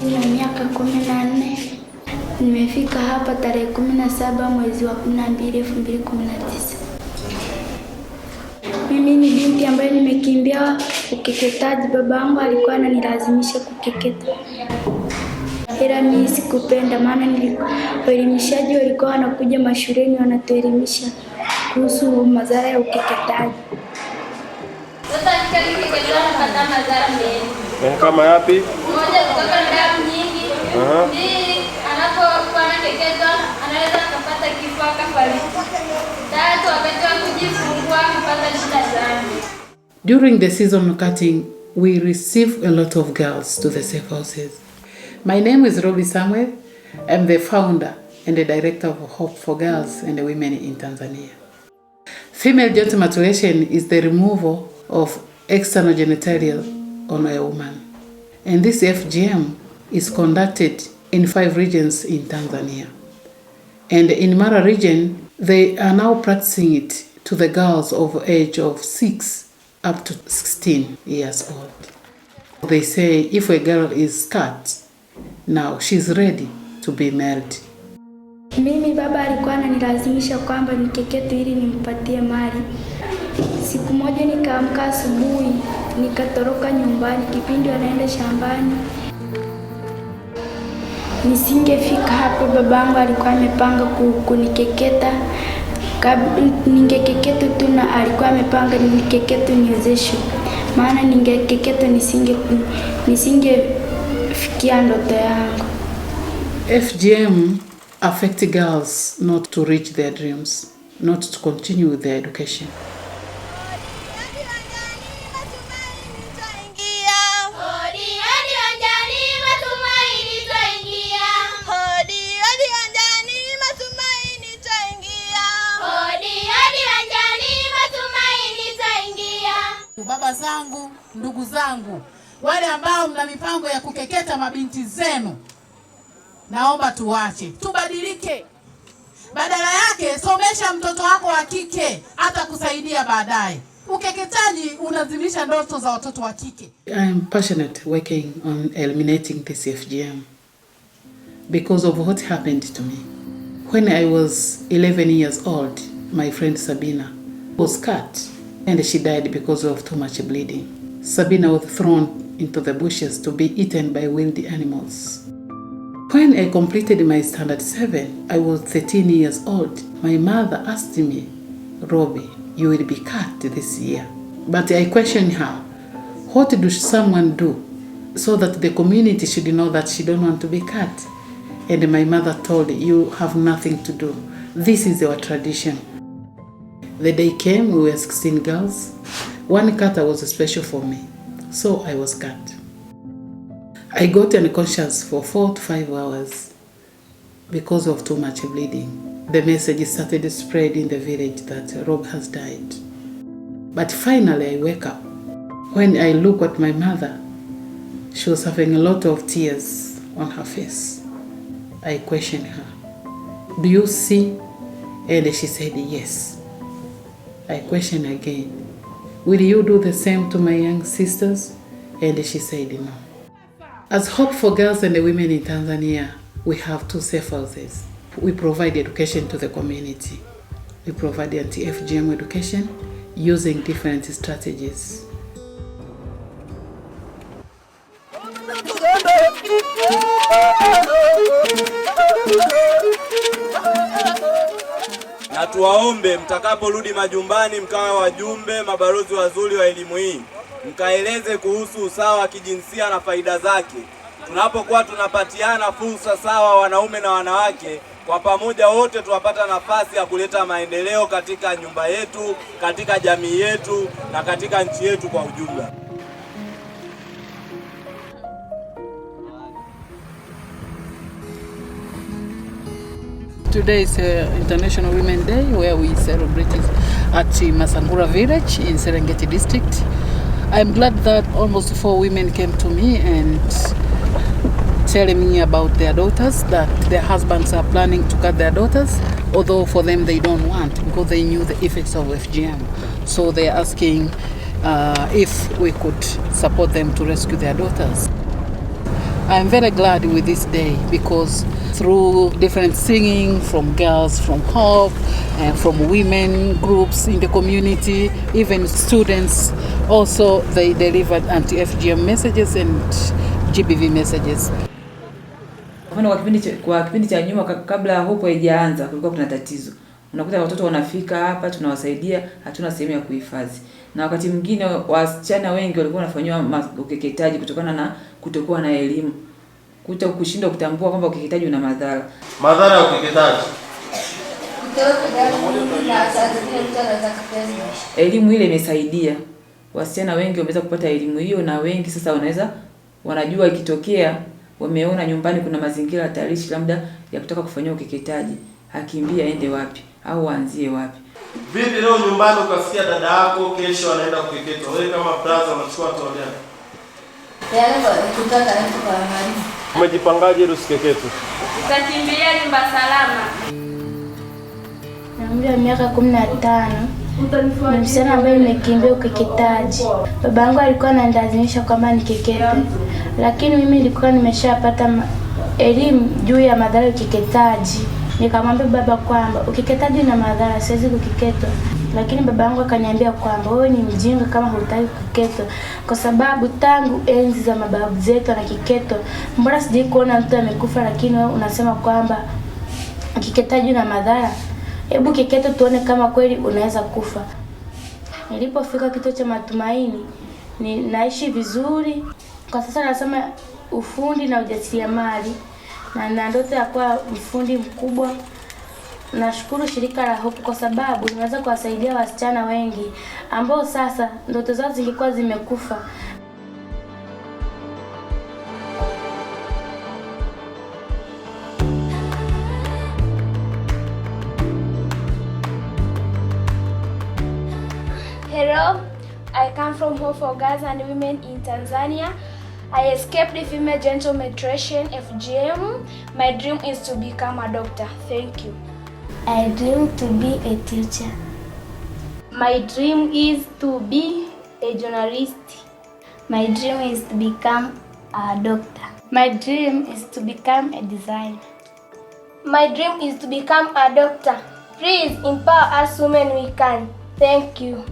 Nina miaka 14. Nimefika hapa tarehe 17 mwezi wa 12 2019. Mimi ni binti ambaye nimekimbia ukeketaji. Babangu alikuwa ananilazimisha kukeketa. Ila mimi sikupenda, maana waelimishaji walikuwa wanakuja mashuleni wanatuelimisha kuhusu madhara ya ukeketaji. Kama yapi? Moja, kutoka damu nyingi. Mbili, anapokuwa anakeketwa anaweza kupata kifo akafariki. Tatu, wakati wa kujifungua kupata shida sana. During the season cutting, we receive a lot of girls to the safe houses. My name is Robbie Samuel. I'm the founder and the director of Hope for Girls and Women in Tanzania. Female genital mutilation is the removal of external genitalia on a woman. And this FGM is conducted in 5 regions in Tanzania. And in Mara region, they are now practicing it to the girls of age of 6 up to 16 years old. They say if a girl is cut, now she's ready to be married. Mimi baba alikuwa ananilazimisha kwamba nikekete ili nimpatie mali. Siku moja nikaamka asubuhi, nikatoroka nyumbani kipindi anaenda shambani. Nisingefika hapo, babangu alikuwa amepanga kunikeketa. Ningekeketa tu na alikuwa amepanga nikekete niozeshwe. Maana ningekeketa nisingefikia ndoto yangu. FGM affect girls not to reach their dreams, not to continue with their education. Baba zangu, ndugu zangu, wale ambao mna mipango ya kukeketa mabinti zenu, naomba tuache, tubadilike. Badala yake somesha mtoto wako wa kike, hata kusaidia baadaye. Ukeketaji unazimisha ndoto za watoto wa kike. I am passionate working on eliminating this FGM because of what happened to me. When I was 11 years old, my friend Sabina was cut and she died because of too much bleeding. Sabina was thrown into the bushes to be eaten by wild animals. When I completed my standard 7, I was 13 years old. My mother asked me, Robbie, you will be cut this year. But I questioned her, what does someone do so that the community should know that she don't want to be cut? And my mother told, you have nothing to do. This is our tradition. The day came, we were 16 girls. One cutter was special for me, so I was cut. I got unconscious for 4 to 5 hours because of too much bleeding. The message started to spread in the village that Rob has died. But finally I wake up. When I look at my mother, she was having a lot of tears on her face. I questioned her, do you see? And she said yes. I questioned again, will you do the same to my young sisters? And she said no. As Hope for Girls and Women in Tanzania, we have 2 safe houses. We provide education to the community. We provide anti-FGM education using different strategies. Na tuwaombe mtakaporudi majumbani, mkawe wajumbe, mabalozi wazuri wa elimu hii, mkaeleze kuhusu usawa wa kijinsia na faida zake. Tunapokuwa tunapatiana fursa sawa wanaume na wanawake, kwa pamoja wote tuwapata nafasi ya kuleta maendeleo katika nyumba yetu, katika jamii yetu na katika nchi yetu kwa ujumla. Today is International Women's Day, where we celebrate it at Masangura village in Serengeti district. I'm glad that almost 4 women came to me and telling me about their daughters, that their husbands are planning to cut their daughters, although for them they don't want, because they knew the effects of FGM. So they're asking if we could support them to rescue their daughters. I'm very glad with this day because through different singing from girls, from Hope, and from women groups in the community, even students, also they delivered anti-FGM messages and GBV messages. Kwa kipindi cha nyuma kabla Hope haijaanza kulikuwa kuna tatizo. Unakuta watoto wanafika hapa tunawasaidia, hatuna sehemu ya kuhifadhi. Na wakati mwingine wasichana wengi walikuwa wanafanywa ukeketaji kutokana na kutokuwa na elimu. Kushindwa kutambua kwamba ukeketaji una madhara. Madhara ya ukeketaji. Elimu ile imesaidia. Wasichana wengi wameweza kupata elimu hiyo na wengi sasa wanajua ikitokea wameona nyumbani kuna mazingira hatarishi labda ya kutaka kufanyia ukeketaji, akimbia aende wapi au aanzie wapi. Vipi leo nyumbani ukasikia dada yako kesho anaenda kukeketwa, wewe kama brother unachukua hatua gani? Umejipangaje ili usikeketwe? Utakimbia nyumba salama. Na umri wa miaka 15. Ni msichana ambaye nimekimbia ukeketaji. Babangu alikuwa ananilazimisha kwamba nikeketwe. Lakini mimi nilikuwa nimeshapata elimu juu ya madhara ya ukeketaji. Nikamwambia baba kwamba ukeketaji una madhara, siwezi kukeketwa. Lakini babangu akaniambia kwamba wewe ni mjinga kama hutaki kukeketwa, kwa sababu tangu enzi za mababu zetu anakeketwa. Mbona sijui kuona mtu amekufa lakini wewe unasema kwamba ukeketaji una madhara? Hebu keketwa tuone kama kweli unaweza kufa. Nilipofika kituo cha Matumaini, naishi vizuri. Kwa sasa nasoma ufundi na ujasiriamali na ndoto ya kuwa mfundi mkubwa. Nashukuru shirika la Hope kwa sababu linaweza kuwasaidia wasichana wengi ambao sasa ndoto zao zilikuwa zimekufa. Hello, I come from Hope for Girls and Women in Tanzania. I escaped the female genital mutilation FGM. My dream is to become a doctor. Thank you. I dream to be a teacher. My dream is to be a journalist. My dream is to become a doctor. My dream is to become a designer. My dream is to become a doctor. Please empower us women we can. Thank you.